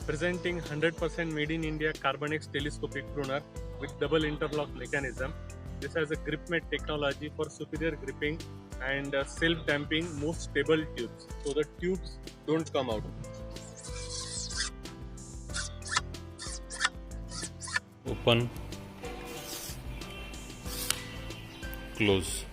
Presenting 100% made in India Carbonext Telescopic pruner with double interlock mechanism. This has a grip mat technology for superior gripping and self-damping, most stable tubes, so the tubes don't come out. Open, close.